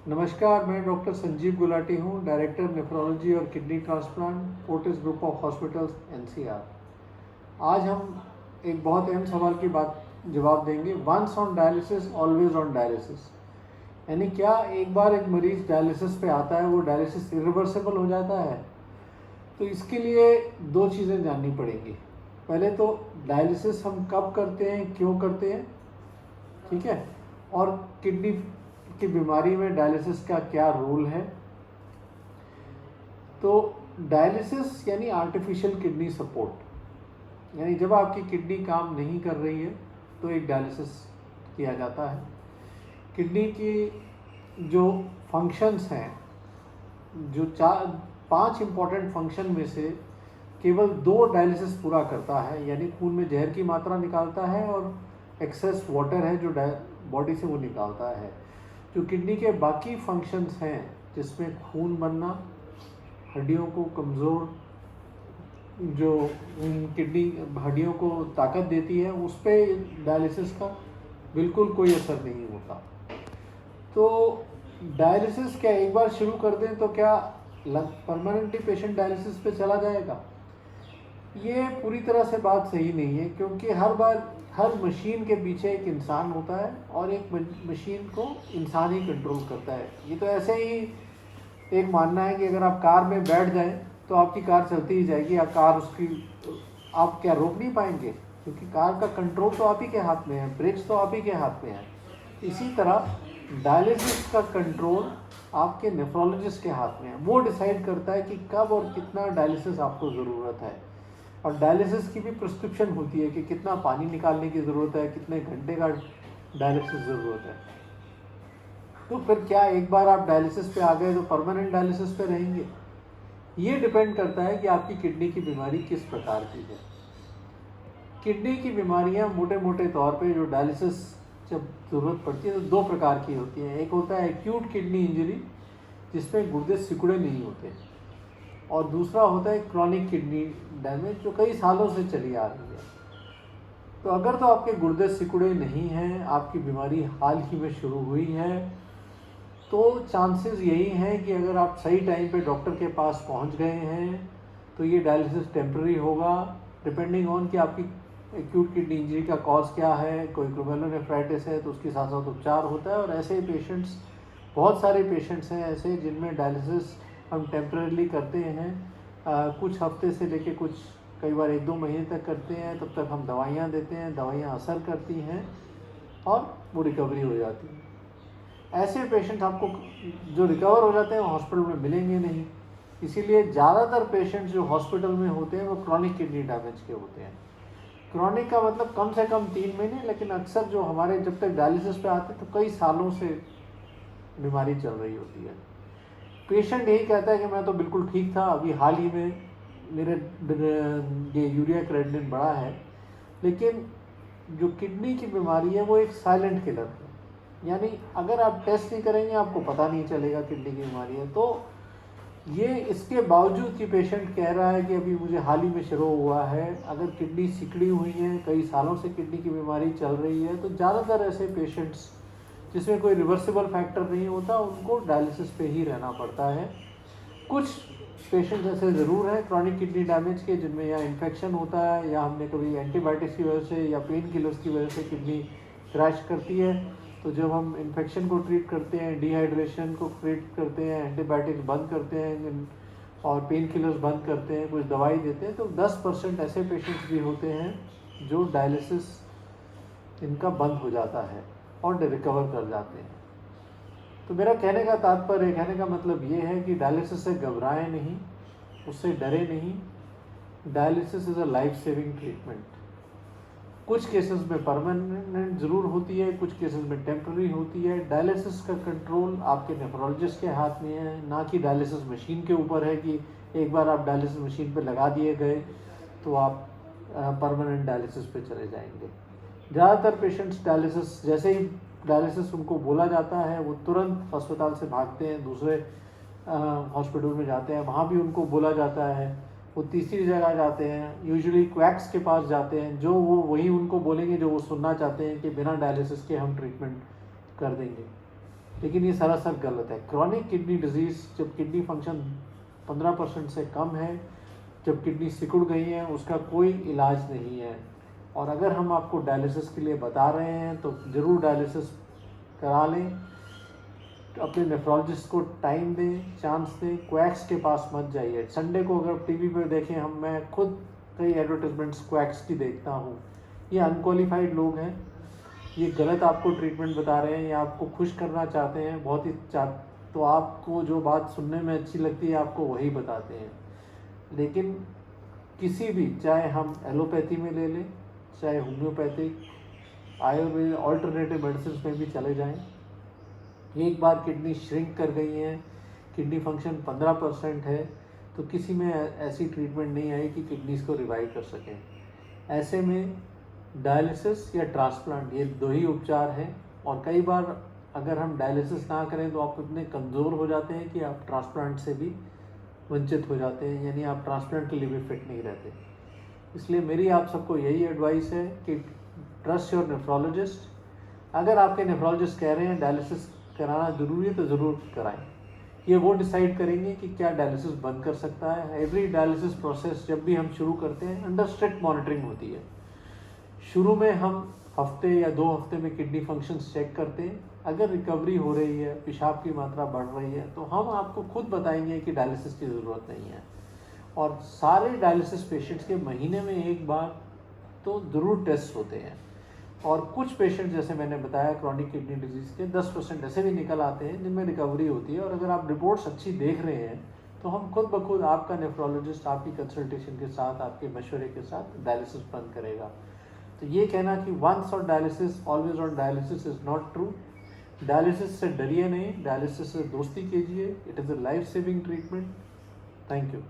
नमस्कार, मैं डॉक्टर संजीव गुलाटी हूँ, डायरेक्टर नेफ्रोलॉजी और kidney transplant, Fortis group of hospitals, NCR. आज हम एक बहुत अहम सवाल की बात जवाब देंगे। Once on dialysis always on dialysis, यानी क्या एक बार एक मरीज डायलिसिस पे आता है वो डायलिसिस इरिवर्सिबल हो जाता है? तो इसके लिए दो चीज़ें जाननी पड़ेंगी। पहले तो डायलिसिस हम कब करते हैं, क्यों करते हैं, ठीक है, और किडनी की बीमारी में डायलिसिस का क्या रोल है। तो डायलिसिस यानी आर्टिफिशियल किडनी सपोर्ट, यानी जब आपकी किडनी काम नहीं कर रही है तो एक डायलिसिस किया जाता है। किडनी की जो फंक्शंस हैं, जो 5 इम्पॉर्टेंट फंक्शन में से केवल 2 डायलिसिस पूरा करता है, यानी खून में जहर की मात्रा निकालता है और एक्सेस वाटर है जो बॉडी से वो निकालता है। जो किडनी के बाकी फंक्शंस हैं, जिसमें खून बनना, हड्डियों को कमज़ोर, जो किडनी हड्डियों को ताकत देती है, उस पर डायलिसिस का बिल्कुल कोई असर नहीं होता। तो डायलिसिस क्या एक बार शुरू कर दें तो क्या परमानेंटली पेशेंट डायलिसिस पे चला जाएगा? ये पूरी तरह से बात सही नहीं है, क्योंकि हर मशीन के पीछे एक इंसान होता है और एक मशीन को इंसान ही कंट्रोल करता है। ये तो ऐसे ही एक मानना है कि अगर आप कार में बैठ जाएं तो आपकी कार चलती ही जाएगी, या कार आप क्या रोक नहीं पाएंगे, क्योंकि कार का कंट्रोल तो आप ही के हाथ में है, ब्रेक्स तो आप ही के हाथ में है। इसी तरह डायलिसिस का कंट्रोल आपके नेफ्रोलॉजिस्ट के हाथ में है। वो डिसाइड करता है कि कब और कितना डायलिसिस आपको ज़रूरत है, और डायलिसिस की भी प्रिस्क्रिप्शन होती है कि कितना पानी निकालने की ज़रूरत है, कितने घंटे का डायलिसिस ज़रूरत है। तो फिर क्या एक बार आप डायलिसिस पे आ गए तो परमानेंट डायलिसिस पे रहेंगे? ये डिपेंड करता है कि आपकी किडनी की बीमारी किस प्रकार की है। किडनी की बीमारियां मोटे मोटे तौर पे जो डायलिसिस जब ज़रूरत पड़ती है तो 2 प्रकार की होती हैं। एक होता है एक्यूट किडनी इंजरी, जिसमें गुर्दे सिकुड़े नहीं होते, और दूसरा होता है क्रॉनिक किडनी डैमेज, जो कई सालों से चली आ रही है। तो अगर तो आपके गुर्दे सिकुड़े नहीं हैं, आपकी बीमारी हाल ही में शुरू हुई है, तो चांसेस यही हैं कि अगर आप सही टाइम पे डॉक्टर के पास पहुंच गए हैं तो ये डायलिसिस टेम्पररी होगा, डिपेंडिंग ऑन कि आपकी एक्यूट किडनी इंजरी का कॉज क्या है। कोई ग्लोमेरुलोनेफ्राइटिस है तो उसके साथ साथ उपचार होता है, और ऐसे पेशेंट्स, बहुत सारे पेशेंट्स हैं ऐसे जिनमें डायलिसिस हम टेम्पररीली करते हैं। कुछ हफ्ते से लेके कुछ कई बार 1-2 महीने तक करते हैं, तब तक हम दवाइयाँ देते हैं, दवाइयाँ असर करती हैं और वो रिकवरी हो जाती है। ऐसे पेशेंट आपको जो रिकवर हो जाते हैं वो हॉस्पिटल में मिलेंगे नहीं। इसीलिए ज़्यादातर पेशेंट्स जो हॉस्पिटल में होते हैं वो क्रॉनिक किडनी डैमेज के होते हैं। क्रॉनिक का मतलब कम से कम 3 महीने, लेकिन अक्सर जो हमारे जब तक डायलिसिस पे आते हैं तो कई सालों से बीमारी चल रही होती है। पेशेंट यही कहता है कि मैं तो बिल्कुल ठीक था, अभी हाल ही में मेरे ये यूरिया क्रेडिनिन बढ़ा है। लेकिन जो किडनी की बीमारी है वो एक साइलेंट किलर है, यानी अगर आप टेस्ट नहीं करेंगे आपको पता नहीं चलेगा किडनी की बीमारी है। तो ये इसके बावजूद कि पेशेंट कह रहा है कि अभी मुझे हाल ही में शुरू हुआ है, अगर किडनी सिकड़ी हुई है, कई सालों से किडनी की बीमारी चल रही है, तो ज़्यादातर ऐसे पेशेंट्स जिसमें कोई रिवर्सिबल फैक्टर नहीं होता उनको डायलिसिस पे ही रहना पड़ता है। कुछ पेशेंट्स ऐसे ज़रूर हैं क्रॉनिक किडनी डैमेज के, जिनमें या इन्फेक्शन होता है या हमने कभी एंटीबायोटिक्स की वजह से या पेन किलर्स की वजह से किडनी क्रैश करती है। तो जब हम इन्फेक्शन को ट्रीट करते हैं, डिहाइड्रेशन को ट्रीट करते हैं, एंटीबायोटिक्स बंद करते हैं और पेन किलर्स बंद करते हैं, कुछ दवाई देते हैं, तो 10% ऐसे पेशेंट्स भी होते हैं जो डायलिसिस इनका बंद हो जाता है और रिकवर कर जाते हैं। तो मेरा कहने का तात्पर्य, कहने का मतलब ये है कि डायलिसिस से घबराएं नहीं, उससे डरे नहीं। Dialysis is a life saving treatment. कुछ केसेस में परमानेंट ज़रूर होती है, कुछ केसेस में टेम्पररी होती है। डायलिसिस का कंट्रोल आपके नेफ्रोलॉजिस्ट के हाथ में है, ना कि डायलिसिस मशीन के ऊपर है कि एक बार आप डायलिसिस मशीन पर लगा दिए गए तो आप परमानेंट डायलिसिस पे चले जाएंगे। ज़्यादातर पेशेंट्स डायलिसिस, जैसे ही डायलिसिस उनको बोला जाता है वो तुरंत अस्पताल से भागते हैं, दूसरे हॉस्पिटल में जाते हैं, वहाँ भी उनको बोला जाता है, वो तीसरी जगह जाते हैं, यूजुअली क्वैक्स के पास जाते हैं, जो वो वही उनको बोलेंगे जो वो सुनना चाहते हैं कि बिना डायलिसिस के हम ट्रीटमेंट कर देंगे। लेकिन ये सरासर गलत है। क्रॉनिक किडनी डिजीज़, जब किडनी फंक्शन 15% से कम है, जब किडनी सिकुड़ गई है, उसका कोई इलाज नहीं है। और अगर हम आपको डायलिसिस के लिए बता रहे हैं तो ज़रूर डायलिसिस करा लें, अपने नेफ्रोलॉजिस्ट को टाइम दें, चांस दें, क्वैक्स के पास मत जाइए। संडे को अगर टीवी पे देखें, मैं खुद कई एडवर्टाइजमेंट्स क्वैक्स की देखता हूँ। ये अनक्वालिफाइड लोग हैं, ये गलत आपको ट्रीटमेंट बता रहे हैं या आपको खुश करना चाहते हैं, बहुत ही तो आपको जो बात सुनने में अच्छी लगती है आपको वही बताते हैं। लेकिन किसी भी, चाहे हम एलोपैथी में ले लें, चाहे होम्योपैथिक, आयुर्वेद, ऑल्टरनेटिव मेडिसिन में भी चले जाएं, एक बार किडनी श्रिंक कर गई है, किडनी फंक्शन 15% है, तो किसी में ऐसी ट्रीटमेंट नहीं आई कि किडनीज को रिवाइव कर सकें। ऐसे में डायलिसिस या ट्रांसप्लांट, ये दो ही उपचार हैं। और कई बार अगर हम डायलिसिस ना करें तो आप इतने कमज़ोर हो जाते हैं कि आप ट्रांसप्लांट से भी वंचित हो जाते हैं, यानी आप ट्रांसप्लांट के लिए भी फिट नहीं रहते। इसलिए मेरी आप सबको यही एडवाइस है कि ट्रस्ट योर नेफ्रोलॉजिस्ट। अगर आपके नेफ्रोलॉजिस्ट कह रहे हैं डायलिसिस कराना ज़रूरी है तो ज़रूर कराएं। ये वो डिसाइड करेंगे कि क्या डायलिसिस बंद कर सकता है। एवरी डायलिसिस प्रोसेस जब भी हम शुरू करते हैं अंडर स्ट्रिक्ट मॉनिटरिंग होती है। शुरू में हम हफ्ते या 2 हफ्ते में किडनी फंक्शंस चेक करते हैं। अगर रिकवरी हो रही है, पेशाब की मात्रा बढ़ रही है, तो हम आपको खुद बताएंगे कि डायलिसिस की ज़रूरत नहीं है। और सारे डायलिसिस पेशेंट्स के महीने में एक बार तो ज़रूर टेस्ट होते हैं। और कुछ पेशेंट, जैसे मैंने बताया, क्रॉनिक किडनी डिजीज़ के 10% ऐसे भी निकल आते हैं जिनमें रिकवरी होती है। और अगर आप रिपोर्ट्स अच्छी देख रहे हैं तो हम खुद ब खुद आपका नेफ्रोलॉजिस्ट आपकी कंसल्टेशन के साथ, आपके मशवरे के साथ डायलिसिस बंद करेगा। तो ये कहना कि once on dialysis always on dialysis is not true. Dialysis से डरिए नहीं, डायलिसिस से दोस्ती कीजिए। It is a life saving treatment. Thank you.